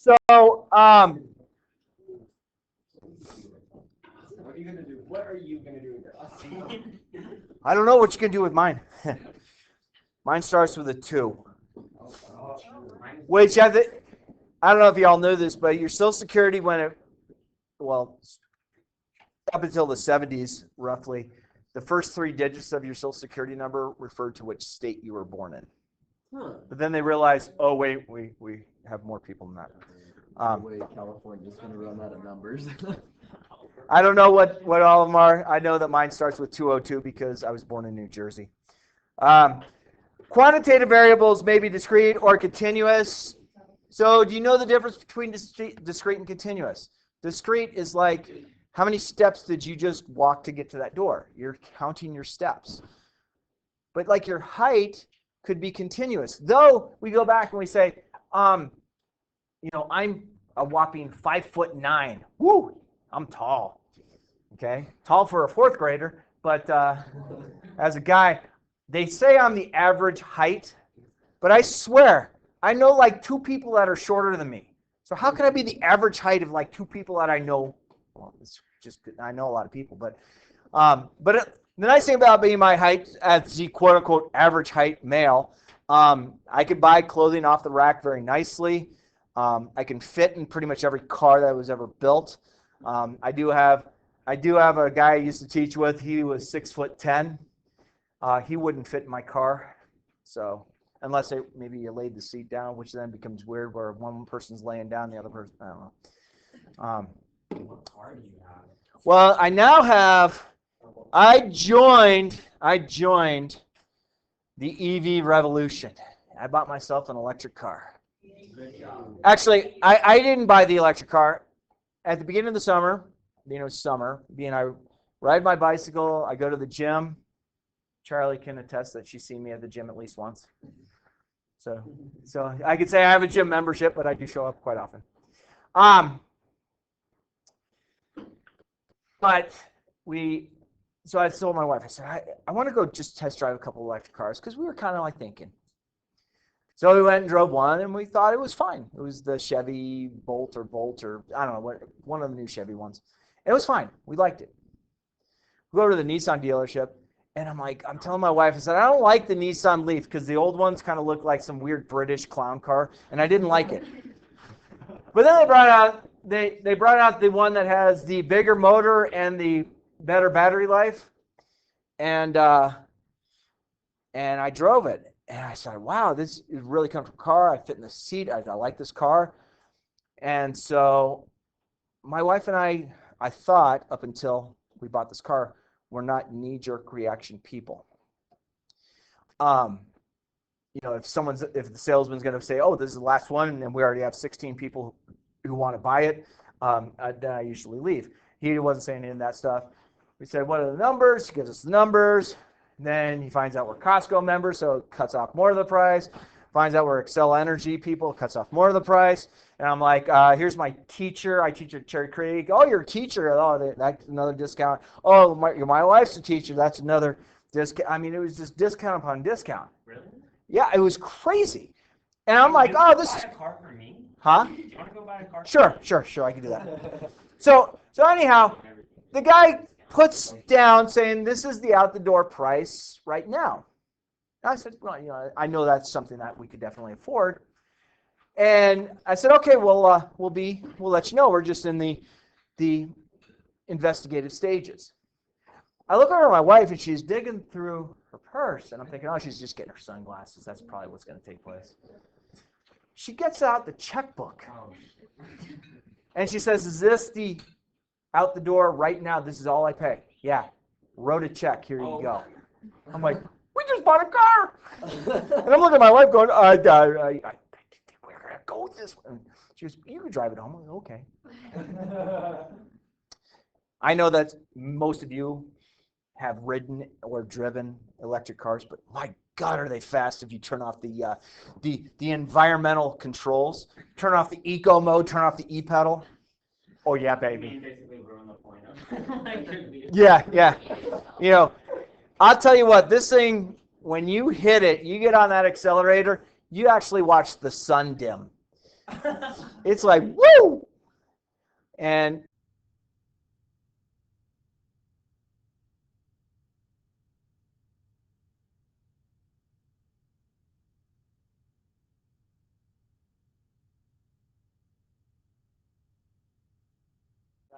So, What are you gonna do? What are you gonna do with us? I don't know what you can do with mine. Mine starts with a 2, which I don't know if y'all know this, but your Social Security, well, up until the 70s, roughly, the first 3 digits of your Social Security number referred to which state you were born in. Huh. But then they realized, oh, wait, we have more people than that. Wait, California's gonna run out of numbers. I don't know what all of them are. I know that mine starts with 202 because I was born in New Jersey. Quantitative variables may be discrete or continuous. So do you know the difference between discrete and continuous? Discrete is like, how many steps did you just walk to get to that door? You're counting your steps. But like your height could be continuous. Though we go back and we say, I'm a whopping 5'9". Woo, I'm tall. Okay, tall for a 4th grader, but as a guy, they say I'm the average height, but I swear, I know like 2 people that are shorter than me. So how can I be the average height of like 2 people that I know? Well, it's just, I know a lot of people, but the nice thing about being my height as the quote unquote average height male, I could buy clothing off the rack very nicely. I can fit in pretty much every car that was ever built. I do have a guy I used to teach with. He was 6'10". He wouldn't fit in my car, so unless maybe you laid the seat down, which then becomes weird, where one person's laying down, the other person, I don't know. What car do you have? Well, I now have. I joined the EV revolution. I bought myself an electric car. Good job. Actually, I didn't buy the electric car. At the beginning of the summer, it was summer, I ride my bicycle, I go to the gym. Charlie can attest that she's seen me at the gym at least once. So I could say I have a gym membership, but I do show up quite often. So I told my wife, I said, I want to go just test drive a couple electric cars, because we were kind of like thinking. So we went and drove one, and we thought it was fine. It was the Chevy Bolt, or I don't know, one of the new Chevy ones. It was fine. We liked it. We go to the Nissan dealership, and I'm telling my wife, I said, I don't like the Nissan Leaf, because the old ones kind of look like some weird British clown car, and I didn't like it. But then they brought out the one that has the bigger motor and the better battery life, and I drove it. And I said, wow, this is a really comfortable car. I fit in the seat. I like this car. And so my wife and I thought, up until we bought this car, we're not knee-jerk reaction people. If the salesman's going to say, oh, this is the last one, and we already have 16 people who want to buy it, then I usually leave. He wasn't saying any of that stuff. We said, what are the numbers? He gives us the numbers. Then he finds out we're Costco members, so it cuts off more of the price. Finds out we're Excel Energy people, cuts off more of the price. And I'm like, here's my teacher. I teach at Cherry Creek. Oh, you're a teacher. Oh, that's another discount. Oh, my wife's a teacher. That's another discount. I mean, it was just discount upon discount. Really? Yeah, it was crazy. And I'm like, oh, this is... Buy a car for me? Huh? Do you want to go buy a car? Sure, I can do that. So anyhow, the guy puts down saying this is the out the door price right now. And I said, well, I know that's something that we could definitely afford. And I said, okay, we'll let you know. We're just in the investigative stages. I look over at my wife, and she's digging through her purse, and I'm thinking, oh, she's just getting her sunglasses. That's probably what's going to take place. She gets out the checkbook, and she says, is this the out the door right now? This is all I pay. Yeah, wrote a check. Here you go. I'm like, we just bought a car. And I'm looking at my wife going, we're going to go this way. And she goes, you can drive it home. I'm like, okay. I know that most of you have ridden or driven electric cars, but my God, are they fast if you turn off the environmental controls, turn off the eco mode, turn off the e-pedal. Oh yeah, baby. Basically ruin the point of Yeah. I'll tell you what, this thing, when you hit it, you get on that accelerator, you actually watch the sun dim. It's like, woo! And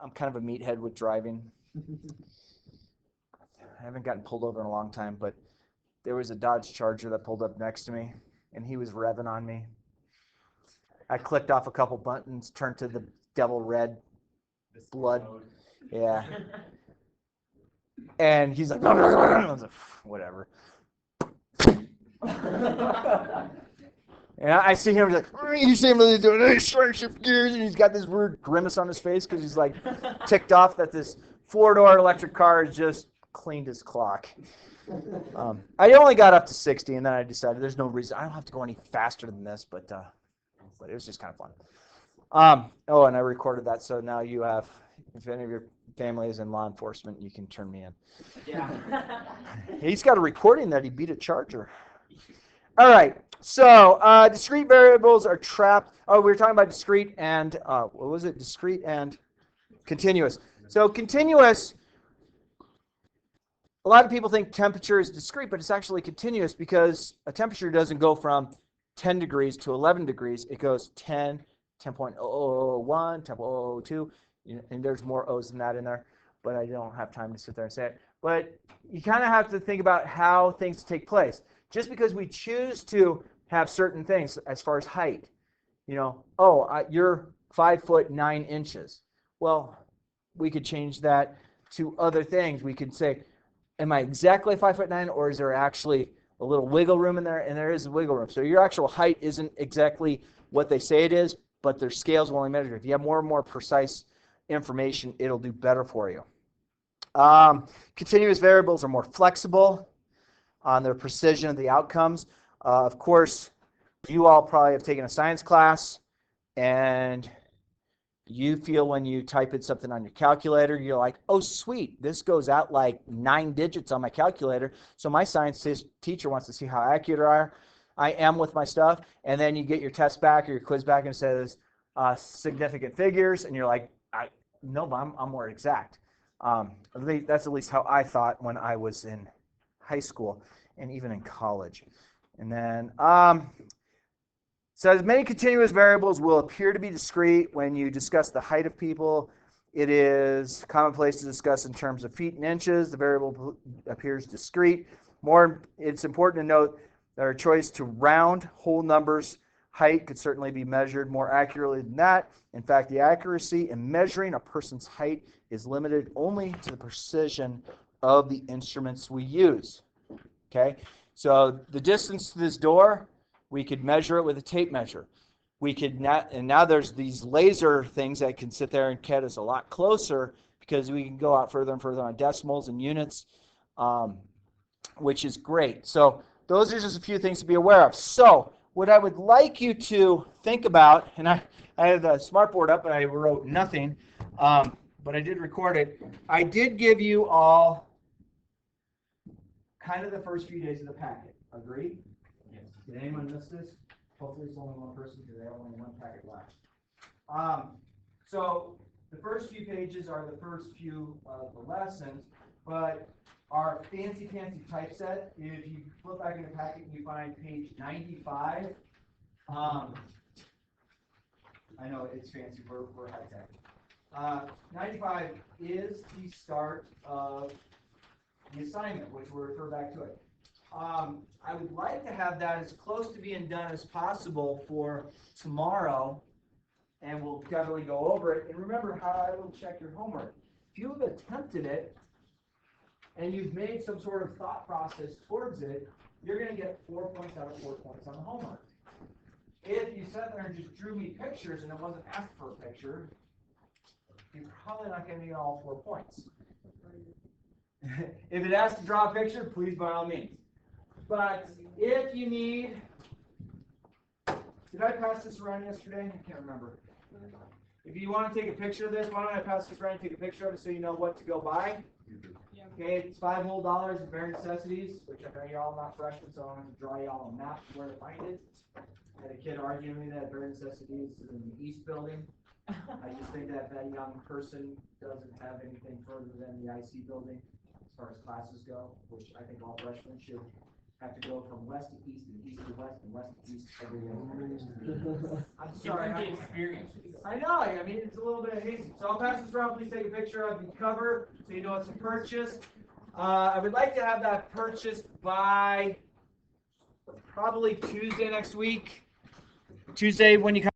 I'm kind of a meathead with driving. I haven't gotten pulled over in a long time, but there was a Dodge Charger that pulled up next to me, and he was revving on me. I clicked off a couple buttons, turned to the devil red blood. Yeah. And he's like, I was like, whatever. And I see him, he's like, you see him really doing it, he's trying to shift gears, and he's got this weird grimace on his face because he's like ticked off that this 4-door electric car has just cleaned his clock. I only got up to 60, and then I decided there's no reason. I don't have to go any faster than this, but it was just kind of fun. Oh, and I recorded that, so now you have, if any of your family is in law enforcement, you can turn me in. Yeah. He's got a recording that he beat a Charger. All right, so discrete variables are trapped. Oh, we were talking about discrete and, what was it? Discrete and continuous. So continuous, a lot of people think temperature is discrete, but it's actually continuous because a temperature doesn't go from 10 degrees to 11 degrees. It goes 10, 10.001, 10.002, and there's more O's than that in there, but I don't have time to sit there and say it. But you kind of have to think about how things take place. Just because we choose to have certain things as far as height, you're 5'9". Well, we could change that to other things. We could say, am I exactly 5'9", or is there actually a little wiggle room in there? And there is a wiggle room. So your actual height isn't exactly what they say it is, but their scales will only measure. If you have more and more precise information, it'll do better for you. Continuous variables are more flexible on their precision of the outcomes. Of course, you all probably have taken a science class, and you feel when you type in something on your calculator, you're like, oh, sweet, this goes out like 9 digits on my calculator. So my science teacher wants to see how accurate I am with my stuff. And then you get your test back or your quiz back and it says significant figures. And you're like, no, but I'm more exact. That's at least how I thought when I was in high school and even in college. And then says many continuous variables will appear to be discrete when you discuss the height of people. It is commonplace to discuss in terms of feet and inches. The variable appears discrete. It's important to note that our choice to round whole numbers height could certainly be measured more accurately than that. In fact, the accuracy in measuring a person's height is limited only to the precision of the instruments we use. Okay, so the distance to this door, we could measure it with a tape measure. And now there's these laser things that can sit there and get us a lot closer because we can go out further and further on decimals and units, which is great. So those are just a few things to be aware of. So what I would like you to think about, and I had the smartboard up, but I wrote nothing, but I did record it. I did give you all kind of the first few days of the packet. Agree? Yes. Did anyone miss this? Hopefully it's only one person because they have only one packet left. So the first few pages are the first few of the lessons, but our fancy typeset, if you flip back in the packet and you find page 95, I know it's fancy, we're high tech. 95 is the start of the assignment, which we'll refer back to it. I would like to have that as close to being done as possible for tomorrow, and we'll definitely go over it. And remember how I will check your homework. If you have attempted it, and you've made some sort of thought process towards it, you're going to get 4 points out of 4 points on the homework. If you sat there and just drew me pictures and it wasn't asked for a picture, you're probably not going to get all 4 points. If it asks to draw a picture, please by all means. But if you need, did I pass this around yesterday? I can't remember. If you want to take a picture of this, why don't I pass this around and take a picture of it so you know what to go by? Okay, it's $5 whole in bare necessities, which I know y'all not freshmen, so I don't have to draw y'all a map where to find it. I had a kid arguing with me that bare necessities is in the East Building. I just think that that young person doesn't have anything further than the IC building as far as classes go, which I think all freshmen should have to go from west to east and east to west and west to east every day. I'm sorry. I know. I mean, it's a little bit hazy. So I'll pass this around. Please take a picture of the cover so you know it's a purchase. I would like to have that purchased by probably Tuesday next week. Tuesday when you come.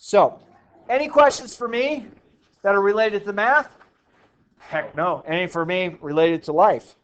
So, any questions for me that are related to math? Heck no. Any for me related to life?